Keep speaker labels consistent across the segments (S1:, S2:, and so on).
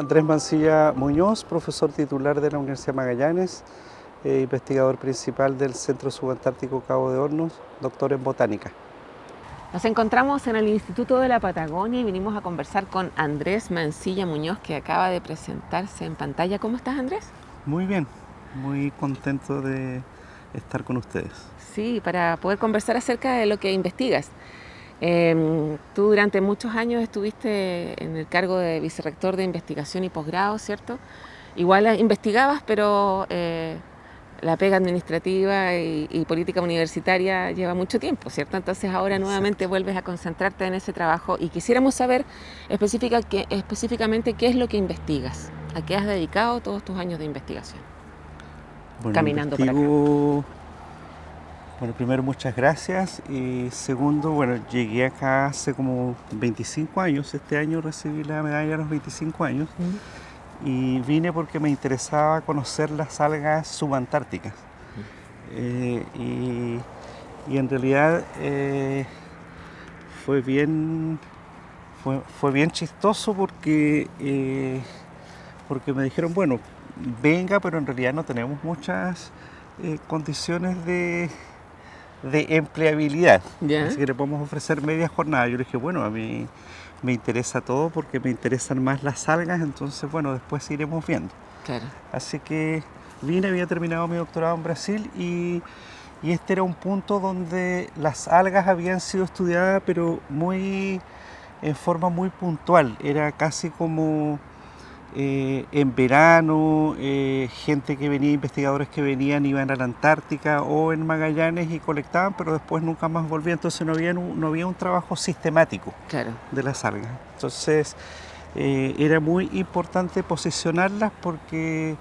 S1: Andrés Mancilla Muñoz, profesor titular de la Universidad Magallanes, investigador principal del Centro Subantártico Cabo de Hornos, doctor en botánica.
S2: Nos encontramos en el Instituto de la Patagonia y vinimos a conversar con Andrés Mancilla Muñoz, que acaba de presentarse en pantalla. ¿Cómo estás, Andrés?
S1: Muy bien, muy contento de estar con ustedes.
S2: Sí, para poder conversar acerca de lo que investigas. Tú durante muchos años estuviste en el cargo de vicerrector de investigación y posgrado, ¿cierto? Igual investigabas, pero la pega administrativa y política universitaria lleva mucho tiempo, ¿cierto? Entonces ahora nuevamente vuelves a concentrarte en ese trabajo y quisiéramos saber específicamente qué es lo que investigas, a qué has dedicado todos tus años de investigación.
S1: Bueno,
S2: Caminando para acá.
S1: Bueno, primero muchas gracias y segundo, bueno, llegué acá hace como 25 años, este año recibí la medalla a los 25 años y vine porque me interesaba conocer las algas subantárticas y en realidad fue bien chistoso porque me dijeron, bueno, venga, pero en realidad no tenemos muchas condiciones de empleabilidad,
S2: ¿Ya?
S1: así que le podemos ofrecer media jornada. Yo le dije, bueno, a mí me interesa todo porque me interesan más las algas, entonces bueno, después iremos viendo.
S2: Claro.
S1: Así que vine, había terminado mi doctorado en Brasil y este era un punto donde las algas habían sido estudiadas, pero en forma muy puntual, era casi como en verano, gente que venía, investigadores que venían, iban a la Antártica o en Magallanes y colectaban, pero después nunca más volvían, entonces no había un trabajo sistemático,
S2: Claro.
S1: de las algas. Entonces era muy importante posicionarlas porque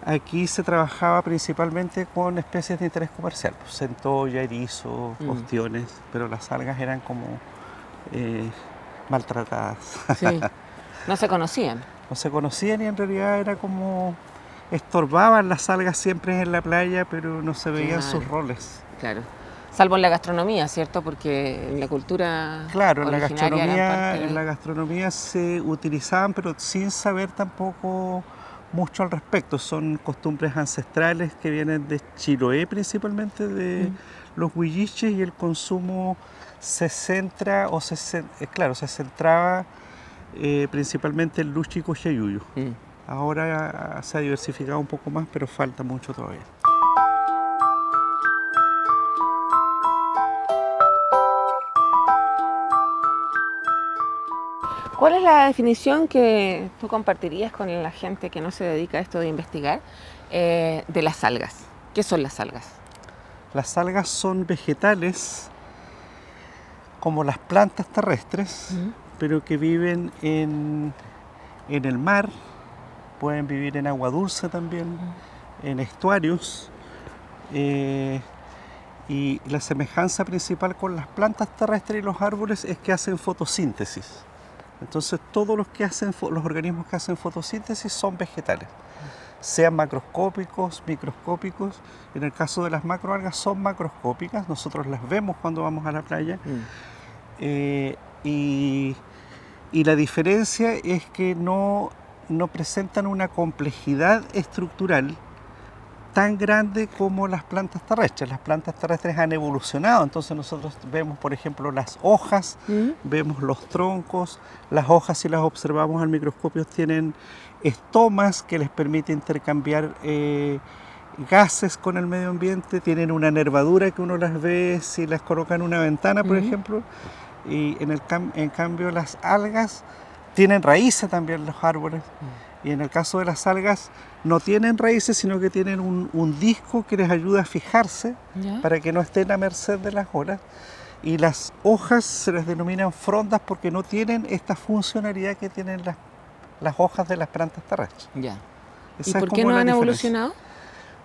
S1: aquí se trabajaba principalmente con especies de interés comercial, pues, centolla, erizo, ostiones, pero las algas eran como maltratadas.
S2: Sí. No se conocían.
S1: No se conocían y en realidad era como estorbaban las algas siempre en la playa, pero no se veían sus roles.
S2: Claro. Salvo en la gastronomía, ¿cierto? Porque en la cultura
S1: Claro,
S2: originaria
S1: en la gastronomía se utilizaban, pero sin saber tampoco mucho al respecto. Son costumbres ancestrales que vienen de Chiloé principalmente, de los huilliches, y el consumo se centraba principalmente en Luchi y Cochayuyo. Ahora se ha diversificado un poco más, pero falta mucho todavía.
S2: ¿Cuál es la definición que tú compartirías con la gente que no se dedica a esto de investigar de las algas? ¿Qué son las algas?
S1: Las algas son vegetales como las plantas terrestres, pero que viven en el mar, pueden vivir en agua dulce también, en estuarios, y la semejanza principal con las plantas terrestres y los árboles es que hacen fotosíntesis. Entonces todos los organismos que hacen fotosíntesis son vegetales, sean macroscópicos, microscópicos. En el caso de las macroalgas son macroscópicas, nosotros las vemos cuando vamos a la playa. Y la diferencia es que no presentan una complejidad estructural tan grande como las plantas terrestres. Las plantas terrestres han evolucionado, entonces nosotros vemos, por ejemplo, las hojas, vemos los troncos. Las hojas, si las observamos al microscopio, tienen estomas que les permite intercambiar gases con el medio ambiente, tienen una nervadura que uno las ve si las coloca en una ventana, por ejemplo. Y en cambio las algas tienen raíces también, los árboles, y en el caso de las algas no tienen raíces, sino que tienen un disco que les ayuda a fijarse para que no estén a merced de las olas, y las hojas se les denominan frondas porque no tienen esta funcionalidad que tienen las hojas de las plantas terrestres.
S2: ¿Y por qué no han evolucionado?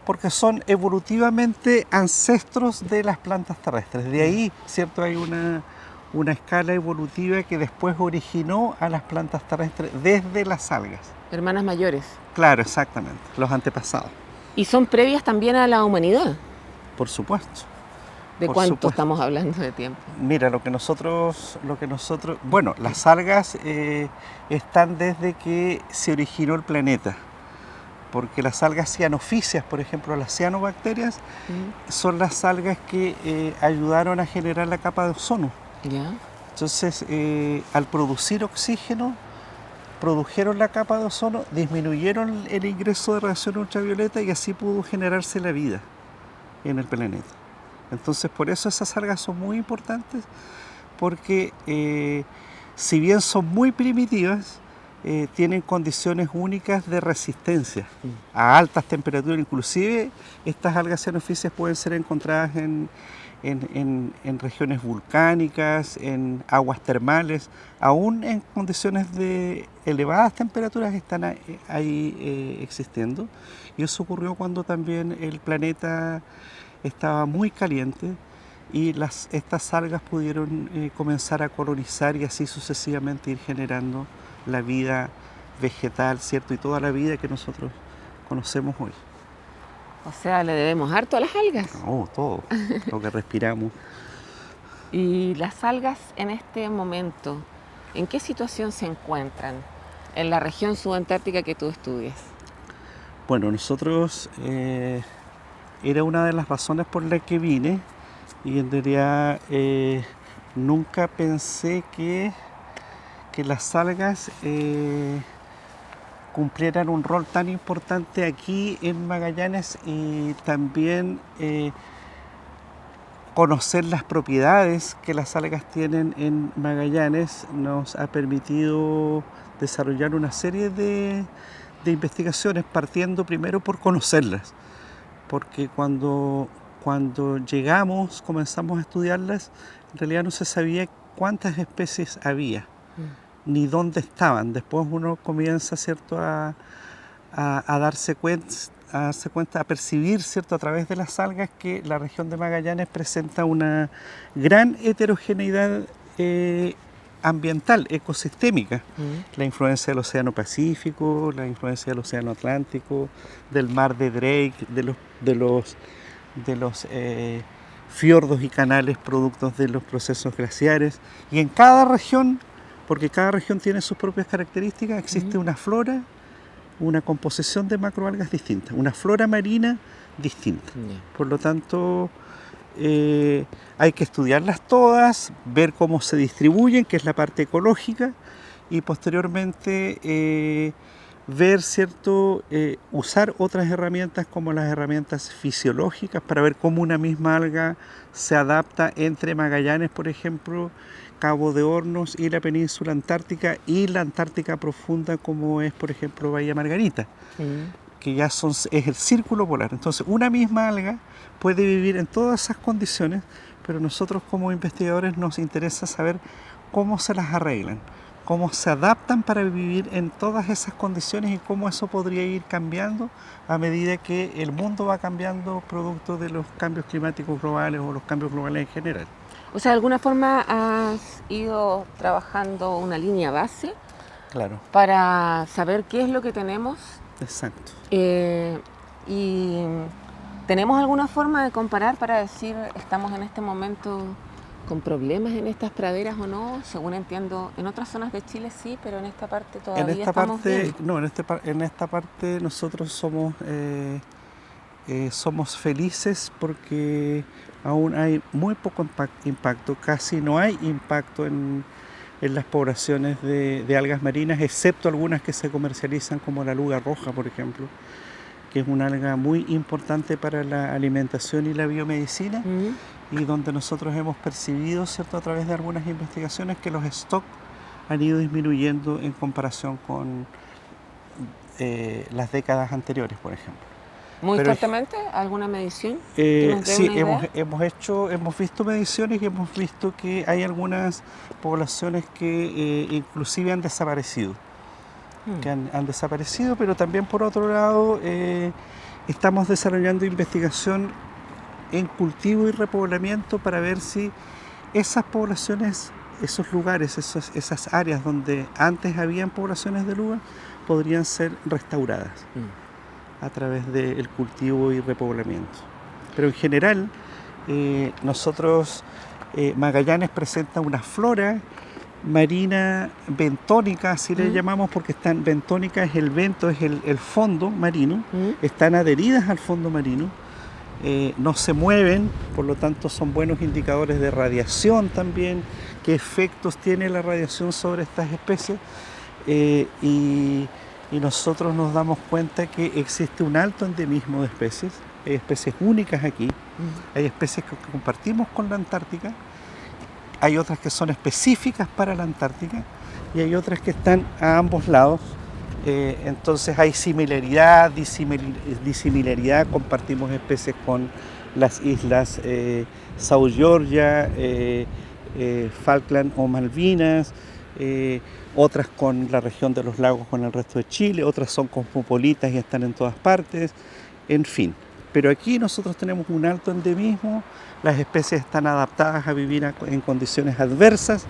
S1: Porque son evolutivamente ancestros de las plantas terrestres. De ahí, ¿cierto? Hay una escala evolutiva que después originó a las plantas terrestres desde las algas.
S2: Hermanas mayores.
S1: Claro, exactamente, los antepasados.
S2: ¿Y son previas también a la humanidad?
S1: Por supuesto.
S2: ¿De
S1: Por
S2: cuánto
S1: supuesto.
S2: estamos hablando de tiempo?
S1: Mira, bueno, las algas están desde que se originó el planeta, porque las algas cianofisias, por ejemplo, las cianobacterias, son las algas que ayudaron a generar la capa de ozono.
S2: ¿Ya?
S1: Entonces, al producir oxígeno, produjeron la capa de ozono, disminuyeron el ingreso de radiación ultravioleta y así pudo generarse la vida en el planeta. Entonces, por eso esas algas son muy importantes, porque si bien son muy primitivas, tienen condiciones únicas de resistencia a altas temperaturas. Inclusive estas algas cianofisias pueden ser encontradas en regiones volcánicas, en aguas termales, aún en condiciones de elevadas temperaturas están ahí existiendo. Y eso ocurrió cuando también el planeta estaba muy caliente y estas algas pudieron comenzar a colonizar y así sucesivamente ir generando la vida vegetal, ¿cierto? Y toda la vida que nosotros conocemos hoy.
S2: O sea, le debemos harto a las algas.
S1: No, todo lo que respiramos.
S2: Y las algas en este momento, ¿en qué situación se encuentran en la región subantártica que tú estudias?
S1: Bueno, nosotros era una de las razones por las que vine y en realidad nunca pensé que las algas cumplieran un rol tan importante aquí en Magallanes y también conocer las propiedades que las algas tienen en Magallanes nos ha permitido desarrollar una serie de investigaciones, partiendo primero por conocerlas, porque cuando llegamos, comenzamos a estudiarlas, en realidad no se sabía cuántas especies había, ni dónde estaban. Después uno comienza, ¿cierto?, a darse cuenta, a percibir, ¿cierto?, a través de las algas que la región de Magallanes presenta una gran heterogeneidad ambiental, ecosistémica. La influencia del Océano Pacífico, la influencia del Océano Atlántico, del mar de Drake, de los fiordos y canales productos de los procesos glaciares. Y en cada región, porque cada región tiene sus propias características, existe una flora, una composición de macroalgas distinta, una flora marina distinta. Por lo tanto, hay que estudiarlas todas, ver cómo se distribuyen, que es la parte ecológica, y posteriormente ver, ¿cierto?, usar otras herramientas como las herramientas fisiológicas para ver cómo una misma alga se adapta entre Magallanes, por ejemplo, Cabo de Hornos y la península antártica y la Antártica profunda, como es, por ejemplo, Bahía Margarita, que ya es el círculo polar. Entonces, una misma alga puede vivir en todas esas condiciones, pero nosotros como investigadores nos interesa saber cómo se las arreglan, cómo se adaptan para vivir en todas esas condiciones y cómo eso podría ir cambiando a medida que el mundo va cambiando producto de los cambios climáticos globales o los cambios globales en general.
S2: O sea, de alguna forma has ido trabajando una línea base,
S1: claro,
S2: para saber qué es lo que tenemos.
S1: Exacto.
S2: Y ¿tenemos alguna forma de comparar para decir estamos en este momento con problemas en estas praderas o no? Según entiendo, en otras zonas de Chile sí, pero en esta parte todavía estamos bien.
S1: No, en esta parte nosotros somos felices porque aún hay muy poco impacto, casi no hay impacto en las poblaciones de algas marinas, excepto algunas que se comercializan como la aluga roja, por ejemplo, que es una alga muy importante para la alimentación y la biomedicina, y donde nosotros hemos percibido, ¿cierto?, a través de algunas investigaciones que los stocks han ido disminuyendo en comparación con las décadas anteriores, por ejemplo.
S2: ¿Muy fuertemente? ¿Alguna medición?
S1: Sí, hemos visto mediciones y hemos visto que hay algunas poblaciones que inclusive han desaparecido. Han desaparecido, pero también por otro lado estamos desarrollando investigación en cultivo y repoblamiento para ver si esas poblaciones, esos lugares, esas áreas donde antes habían poblaciones de luga podrían ser restauradas a través del cultivo y repoblamiento. Pero en general Magallanes presenta una flora marina bentónica, así le llamamos, porque bentónica es el vento, es el fondo marino, están adheridas al fondo marino, no se mueven, por lo tanto son buenos indicadores de radiación también, qué efectos tiene la radiación sobre estas especies, y nosotros nos damos cuenta que existe un alto endemismo de especies, hay especies únicas aquí, hay especies que compartimos con la Antártica, hay otras que son específicas para la Antártica y hay otras que están a ambos lados. Entonces hay similaridad, disimilaridad, compartimos especies con las islas South Georgia, Falkland o Malvinas, otras con la región de los lagos con el resto de Chile, otras son cosmopolitas y están en todas partes, en fin. Pero aquí nosotros tenemos un alto endemismo, las especies están adaptadas a vivir en condiciones adversas,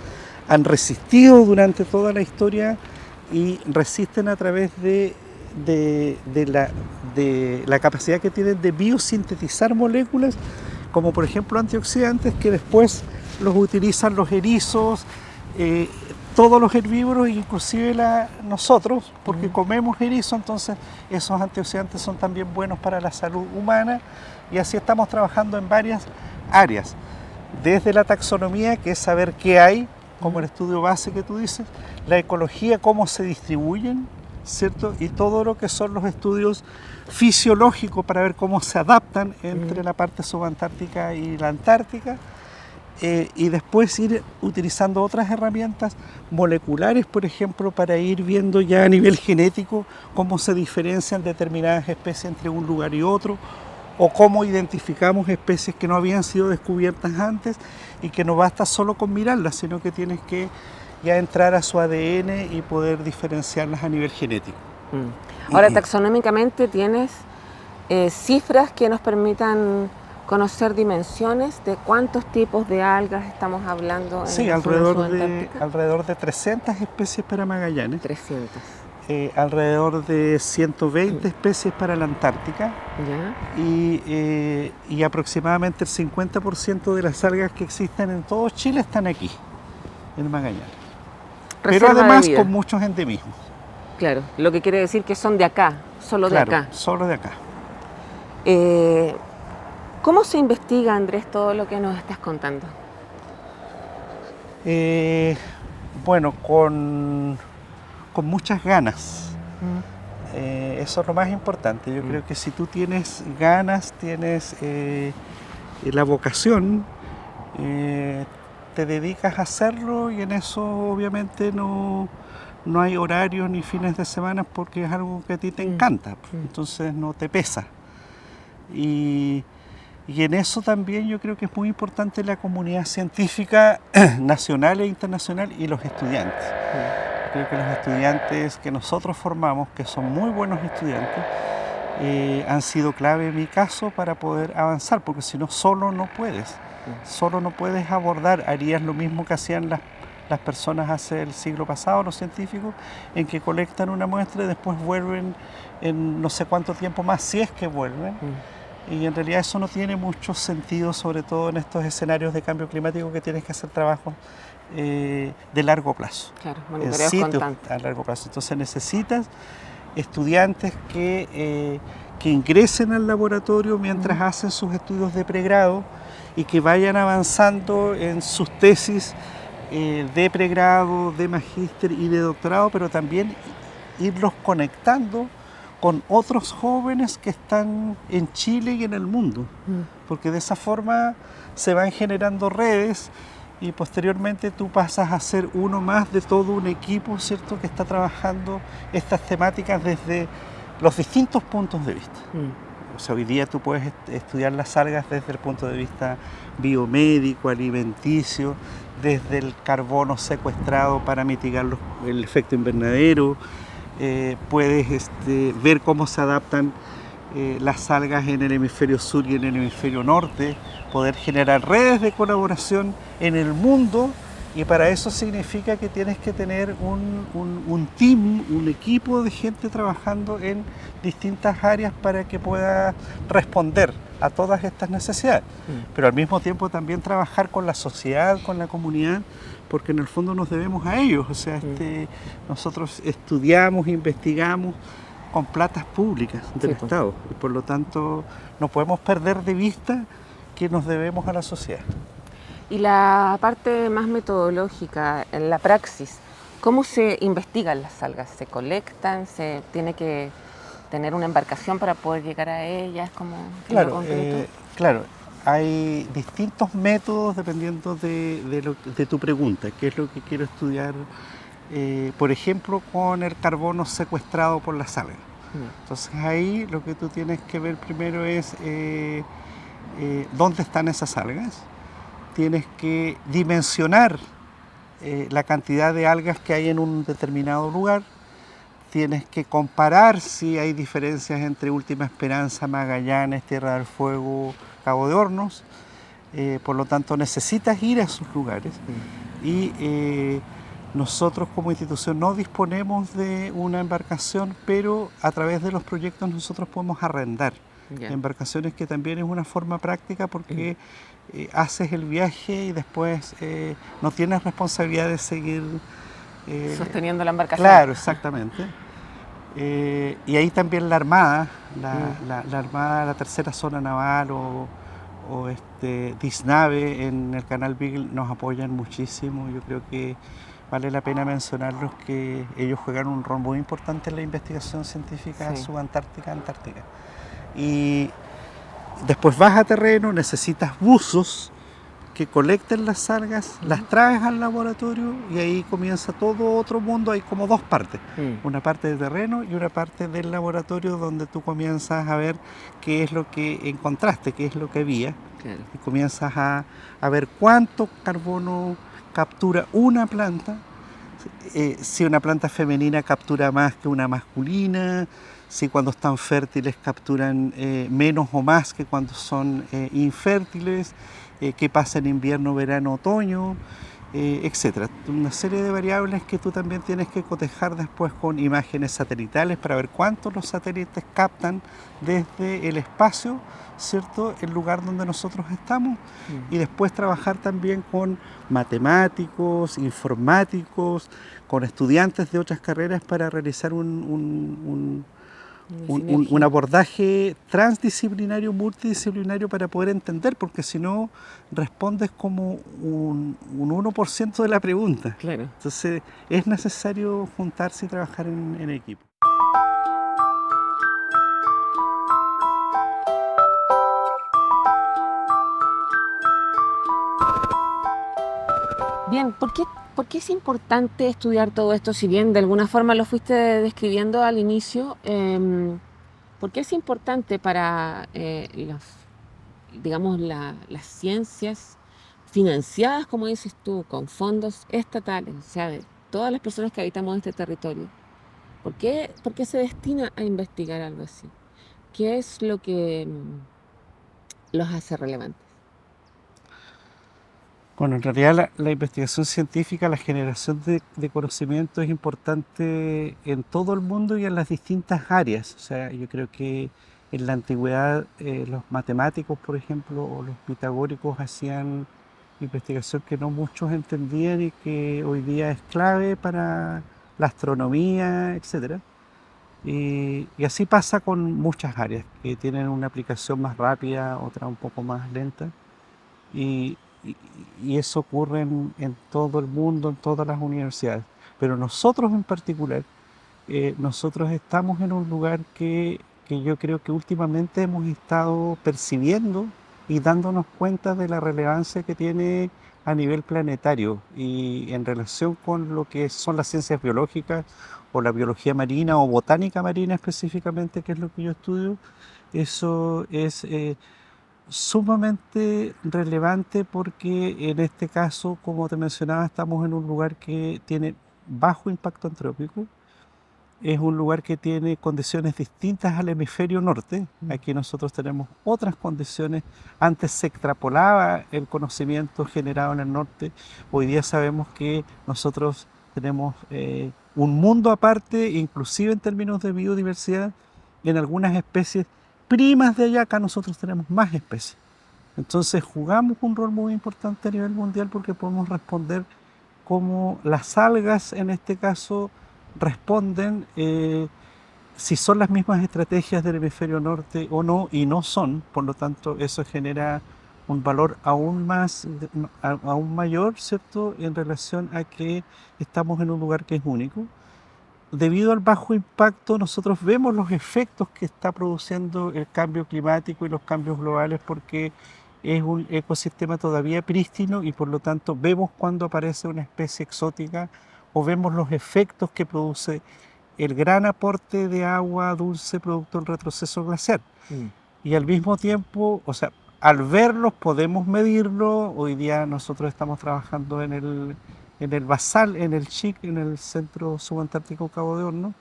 S1: han resistido durante toda la historia y resisten a través de la capacidad que tienen de biosintetizar moléculas, como por ejemplo antioxidantes, que después los utilizan los erizos, todos los herbívoros, inclusive nosotros, porque comemos erizo, entonces esos antioxidantes son también buenos para la salud humana, y así estamos trabajando en varias áreas, desde la taxonomía, que es saber qué hay, como el estudio base que tú dices, la ecología, cómo se distribuyen, ¿cierto? Y todo lo que son los estudios fisiológicos para ver cómo se adaptan entre la parte subantártica y la Antártica, y después ir utilizando otras herramientas moleculares, por ejemplo, para ir viendo ya a nivel genético cómo se diferencian determinadas especies entre un lugar y otro, o cómo identificamos especies que no habían sido descubiertas antes y que no basta solo con mirarlas, sino que tienes que ya entrar a su ADN y poder diferenciarlas a nivel genético.
S2: Ahora, taxonómicamente, ¿tienes cifras que nos permitan conocer dimensiones de cuántos tipos de algas estamos hablando en
S1: sí,
S2: la
S1: alrededor de 300 especies para Magallanes.
S2: 300.
S1: Alrededor de 120 especies para la Antártica.
S2: ¿Ya?
S1: Y aproximadamente el 50% de las algas que existen en todo Chile están aquí, en Magallanes. Pero además con muchos endemismos.
S2: Claro, lo que quiere decir que son de acá, solo de acá.
S1: Solo de acá.
S2: ¿Cómo se investiga, Andrés, todo lo que nos estás contando?
S1: Bueno, con muchas ganas. Eso es lo más importante. Yo creo que si tú tienes ganas, tienes la vocación, te dedicas a hacerlo, y en eso obviamente no hay horarios ni fines de semana, porque es algo que a ti te encanta, entonces no te pesa. Y en eso también yo creo que es muy importante la comunidad científica nacional e internacional y los estudiantes. Creo que los estudiantes que nosotros formamos, que son muy buenos estudiantes, han sido clave en mi caso para poder avanzar, porque si no, solo no puedes abordar, harías lo mismo que hacían las personas hace el siglo pasado, los científicos, en que colectan una muestra y después vuelven en no sé cuánto tiempo más, si es que vuelven. Y en realidad eso no tiene mucho sentido, sobre todo en estos escenarios de cambio climático, que tienes que hacer trabajos de largo plazo.
S2: Claro, monitoreos constantes.
S1: A largo plazo. Entonces necesitas estudiantes que ingresen al laboratorio mientras hacen sus estudios de pregrado y que vayan avanzando en sus tesis de pregrado, de magíster y de doctorado, pero también irlos conectando con otros jóvenes que están en Chile y en el mundo, porque de esa forma se van generando redes y posteriormente tú pasas a ser uno más de todo un equipo, ¿cierto?, que está trabajando estas temáticas desde los distintos puntos de vista. O sea, hoy día tú puedes estudiar las algas desde el punto de vista biomédico, alimenticio, desde el carbono secuestrado para mitigar el efecto invernadero. Puedes ver cómo se adaptan las algas en el hemisferio sur y en el hemisferio norte, poder generar redes de colaboración en el mundo Y para eso significa que tienes que tener un team, un equipo de gente trabajando en distintas áreas para que pueda responder a todas estas necesidades. Pero al mismo tiempo también trabajar con la sociedad, con la comunidad, porque en el fondo nos debemos a ellos. O sea, nosotros estudiamos, investigamos con platas públicas del Estado. Y por lo tanto no podemos perder de vista que nos debemos a la sociedad.
S2: Y la parte más metodológica, en la praxis, ¿cómo se investigan las algas? ¿Se colectan? ¿Se tiene que tener una embarcación para poder llegar a ellas?
S1: Claro, hay distintos métodos dependiendo de tu pregunta, qué es lo que quiero estudiar, por ejemplo, con el carbono secuestrado por las algas. Entonces ahí lo que tú tienes que ver primero es dónde están esas algas. Tienes que dimensionar la cantidad de algas que hay en un determinado lugar. Tienes que comparar si hay diferencias entre Última Esperanza, Magallanes, Tierra del Fuego, Cabo de Hornos. Por lo tanto, necesitas ir a esos lugares. Y nosotros como institución no disponemos de una embarcación, pero a través de los proyectos nosotros podemos arrendar embarcaciones, que también es una forma práctica porque haces el viaje y después no tienes responsabilidad de seguir
S2: sosteniendo la embarcación.
S1: Claro, exactamente. Y ahí también la Armada, la Armada, la Tercera Zona Naval o DISNAVE en el canal Beagle nos apoyan muchísimo. Yo creo que vale la pena mencionarlos, que ellos juegan un rol muy importante en la investigación científica subantártica, antártica. Y después vas a terreno, necesitas buzos que colecten las algas, las traes al laboratorio y ahí comienza todo otro mundo. Hay como dos partes, una parte de terreno y una parte del laboratorio, donde tú comienzas a ver qué es lo que encontraste, qué es lo que había, y comienzas a ver cuánto carbono captura una planta, si una planta femenina captura más que una masculina, si cuando están fértiles capturan menos o más que cuando son infértiles, qué pasa en invierno, verano, otoño, etc. Una serie de variables que tú también tienes que cotejar después con imágenes satelitales para ver cuántos los satélites captan desde el espacio, ¿cierto?, el lugar donde nosotros estamos, y después trabajar también con matemáticos, informáticos, con estudiantes de otras carreras para realizar un abordaje transdisciplinario, multidisciplinario, para poder entender, porque si no respondes como un 1% de la pregunta.
S2: Claro.
S1: Entonces es necesario juntarse y trabajar en equipo.
S2: Bien, ¿por qué es importante estudiar todo esto? Si bien de alguna forma lo fuiste describiendo al inicio, ¿por qué es importante para las ciencias financiadas, como dices tú, con fondos estatales, o sea, de todas las personas que habitamos este territorio? ¿Por qué se destina a investigar algo así? ¿Qué es lo que los hace relevantes?
S1: Bueno, en realidad la investigación científica, la generación de conocimiento es importante en todo el mundo y en las distintas áreas. O sea, yo creo que en la antigüedad los matemáticos, por ejemplo, o los pitagóricos hacían investigación que no muchos entendían y que hoy día es clave para la astronomía, etc. Y así pasa con muchas áreas que tienen una aplicación más rápida, otra un poco más lenta. Y, y- y eso ocurre en todo el mundo, en todas las universidades. Pero nosotros en particular, nosotros estamos en un lugar que yo creo que últimamente hemos estado percibiendo y dándonos cuenta de la relevancia que tiene a nivel planetario y en relación con lo que son las ciencias biológicas o la biología marina o botánica marina específicamente, que es lo que yo estudio. Eso es sumamente relevante porque en este caso, como te mencionaba, estamos en un lugar que tiene bajo impacto antrópico, es un lugar que tiene condiciones distintas al hemisferio norte. Aquí nosotros tenemos otras condiciones. Antes se extrapolaba el conocimiento generado en el norte. Hoy día sabemos que nosotros tenemos un mundo aparte, inclusive en términos de biodiversidad. En algunas especies primas de allá, acá nosotros tenemos más especies. Entonces jugamos un rol muy importante a nivel mundial porque podemos responder como las algas en este caso responden, si son las mismas estrategias del hemisferio norte o no, y no son. Por lo tanto eso genera un valor aún más, aún mayor, ¿cierto?, en relación a que estamos en un lugar que es único. Debido al bajo impacto, nosotros vemos los efectos que está produciendo el cambio climático y los cambios globales porque es un ecosistema todavía prístino y por lo tanto vemos cuando aparece una especie exótica o vemos los efectos que produce el gran aporte de agua dulce producto del retroceso glaciar. Y al mismo tiempo, o sea, al verlos podemos medirlo. Hoy día nosotros estamos trabajando en el basal, en el CHIC, en el Centro Subantártico Cabo de Horno,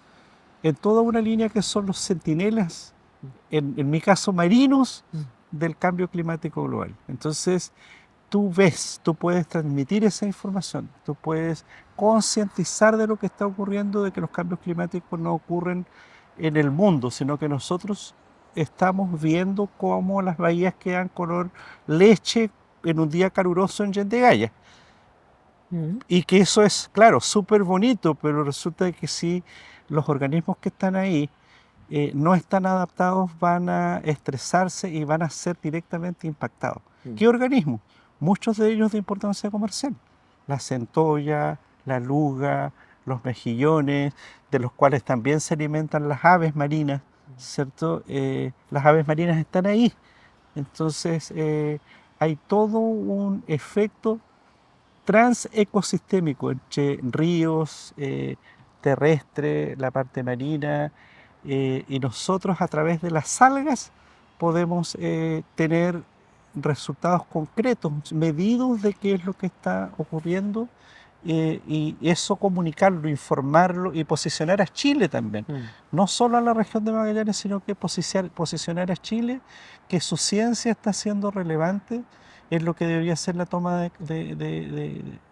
S1: en toda una línea que son los centinelas, en mi caso marinos, del cambio climático global. Entonces, tú puedes transmitir esa información, tú puedes concientizar de lo que está ocurriendo, de que los cambios climáticos no ocurren en el mundo, sino que nosotros estamos viendo cómo las bahías quedan color leche en un día caluroso en Yendegaya. Y que eso es, claro, súper bonito, pero resulta que si los organismos que están ahí no están adaptados, van a estresarse y van a ser directamente impactados. ¿Qué organismos? Muchos de ellos de importancia comercial. La centolla, la luga, los mejillones, de los cuales también se alimentan las aves marinas, ¿cierto? Las aves marinas están ahí. Entonces hay todo un efecto transecosistémico entre ríos, terrestre, la parte marina, y nosotros a través de las algas podemos tener resultados concretos, medidos de qué es lo que está ocurriendo, y eso comunicarlo, informarlo y posicionar a Chile también. No solo a la región de Magallanes, sino que posicionar a Chile, que su ciencia está siendo relevante, es lo que debería ser la toma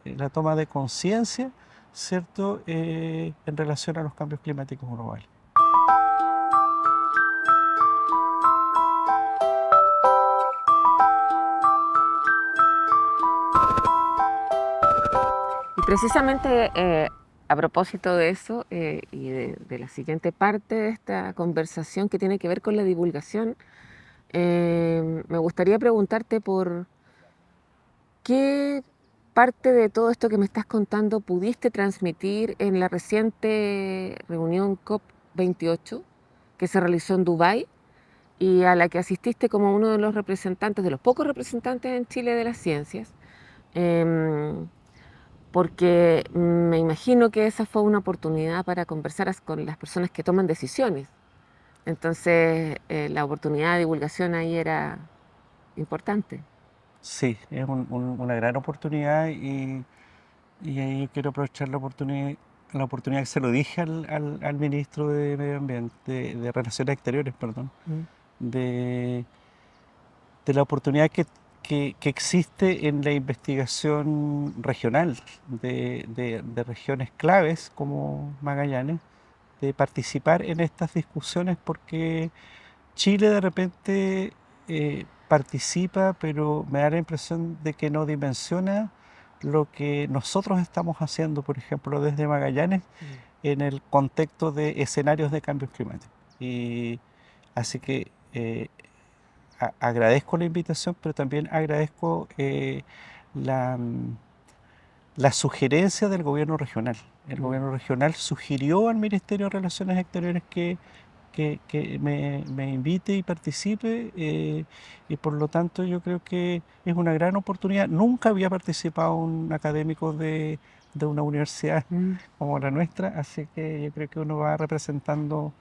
S1: la toma de conciencia, ¿cierto?, en relación a los cambios climáticos globales.
S2: Y precisamente a propósito de eso y de la siguiente parte de esta conversación que tiene que ver con la divulgación, me gustaría preguntarte por qué parte de todo esto que me estás contando pudiste transmitir en la reciente reunión COP28 que se realizó en Dubái y a la que asististe como uno de los representantes, de los pocos representantes en Chile de las ciencias. Em, Porque me imagino que esa fue una oportunidad para conversar con las personas que toman decisiones. Entonces, la oportunidad de divulgación ahí era importante.
S1: Sí, es una gran oportunidad y ahí quiero aprovechar la oportunidad que se lo dije al ministro de Medio Ambiente, de Relaciones Exteriores, perdón,
S2: Mm.
S1: de, de la oportunidad que existe en la investigación regional de regiones claves como Magallanes, de participar en estas discusiones porque Chile de repente participa, pero me da la impresión de que no dimensiona lo que nosotros estamos haciendo, por ejemplo, desde Magallanes, en el contexto de escenarios de cambios climáticos. Y así que agradezco la invitación, pero también agradezco la, la sugerencia del gobierno regional. El gobierno regional sugirió al Ministerio de Relaciones Exteriores que me invite y participe, y por lo tanto yo creo que es una gran oportunidad. Nunca había participado un académico de una universidad como la nuestra, así que yo creo que uno va representando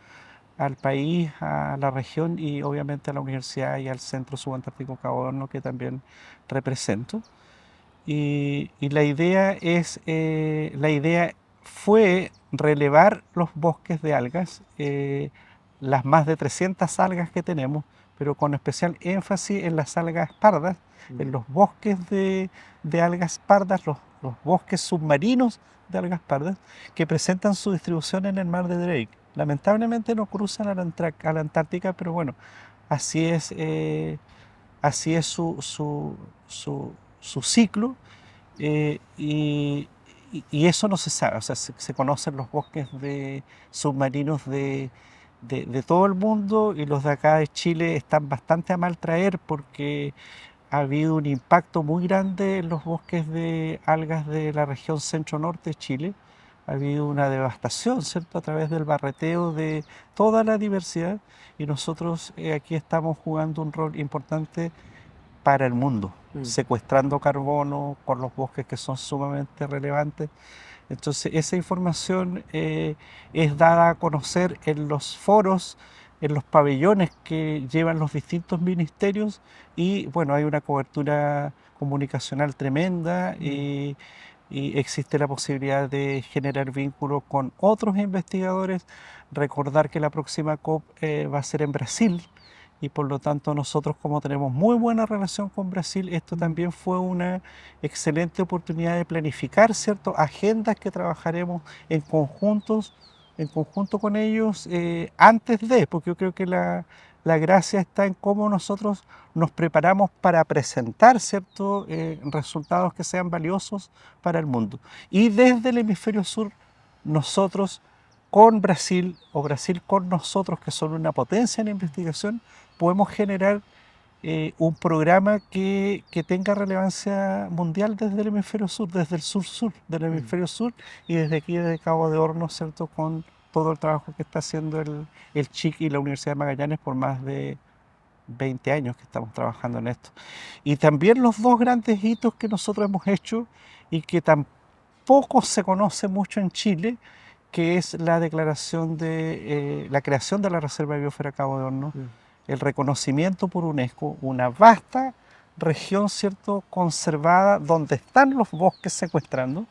S1: al país, a la región y obviamente a la universidad y al Centro Subantártico Cabo Horno, que también represento. Y la idea fue relevar los bosques de algas, las más de 300 algas que tenemos, pero con especial énfasis en las algas pardas, en los bosques de algas pardas, los bosques submarinos de algas pardas, que presentan su distribución en el mar de Drake. Lamentablemente no cruzan a la Antártica, pero bueno, así es, así es su ciclo, y eso no se sabe. O sea, se conocen los bosques submarinos de todo el mundo, y los de acá de Chile están bastante a mal traer porque ha habido un impacto muy grande en los bosques de algas de la región centro-norte de Chile. Ha habido una devastación, ¿cierto?, a través del barreteo de toda la diversidad, y nosotros aquí estamos jugando un rol importante para el mundo, secuestrando carbono con los bosques que son sumamente relevantes. Entonces esa información es dada a conocer en los foros, en los pabellones que llevan los distintos ministerios, y bueno, hay una cobertura comunicacional tremenda, y existe la posibilidad de generar vínculos con otros investigadores. Recordar que la próxima COP va a ser en Brasil, y por lo tanto nosotros, como tenemos muy buena relación con Brasil, esto también fue una excelente oportunidad de planificar, ¿cierto?, agendas que trabajaremos en conjunto con ellos antes de, porque yo creo que la gracia está en cómo nosotros nos preparamos para presentar, ¿cierto?, resultados que sean valiosos para el mundo. Y desde el hemisferio sur, nosotros con Brasil, o Brasil con nosotros, que son una potencia en la investigación, podemos generar un programa que tenga relevancia mundial desde el hemisferio sur, desde el sur-sur del hemisferio sur, y desde aquí, desde Cabo de Hornos, ¿cierto?, con todo el trabajo que está haciendo el CHIC y la Universidad de Magallanes por más de 20 años que estamos trabajando en esto. Y también los dos grandes hitos que nosotros hemos hecho y que tampoco se conoce mucho en Chile, que es la declaración de la creación de la Reserva de Biosfera Cabo de Hornos, el reconocimiento por UNESCO, una vasta región, ¿cierto?, conservada, donde están los bosques secuestrando,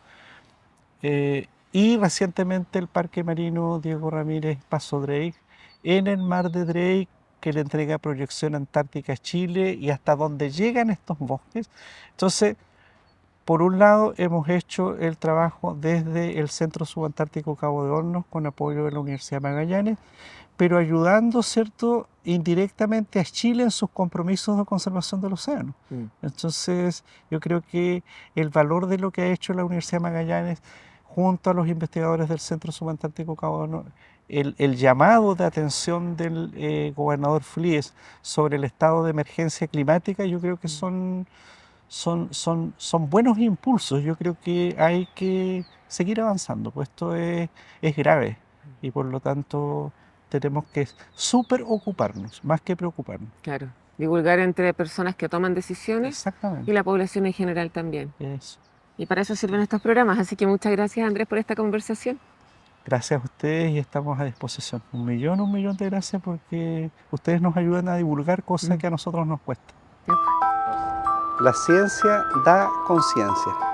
S1: y recientemente el Parque Marino Diego Ramírez Paso Drake, en el mar de Drake, que le entrega proyección antártica a Chile y hasta donde llegan estos bosques. Entonces, por un lado, hemos hecho el trabajo desde el Centro Subantártico Cabo de Hornos con apoyo de la Universidad de Magallanes, pero ayudando, ¿cierto?, indirectamente a Chile en sus compromisos de conservación del océano. Entonces, yo creo que el valor de lo que ha hecho la Universidad de Magallanes junto a los investigadores del Centro Subantártico Cabo de Hornos, el llamado de atención del gobernador Flies sobre el estado de emergencia climática, yo creo que son buenos impulsos. Yo creo que hay que seguir avanzando, pues esto es grave, y por lo tanto tenemos que súper ocuparnos, más que preocuparnos.
S2: Claro, divulgar entre personas que toman decisiones
S1: Exactamente.
S2: y la población en general también.
S1: Eso.
S2: Y para eso sirven estos programas, así que muchas gracias, Andrés, por esta conversación.
S1: Gracias a ustedes, y estamos a disposición. Un millón de gracias, porque ustedes nos ayudan a divulgar cosas que a nosotros nos cuesta.
S2: Ya, pues.
S1: La ciencia da conciencia.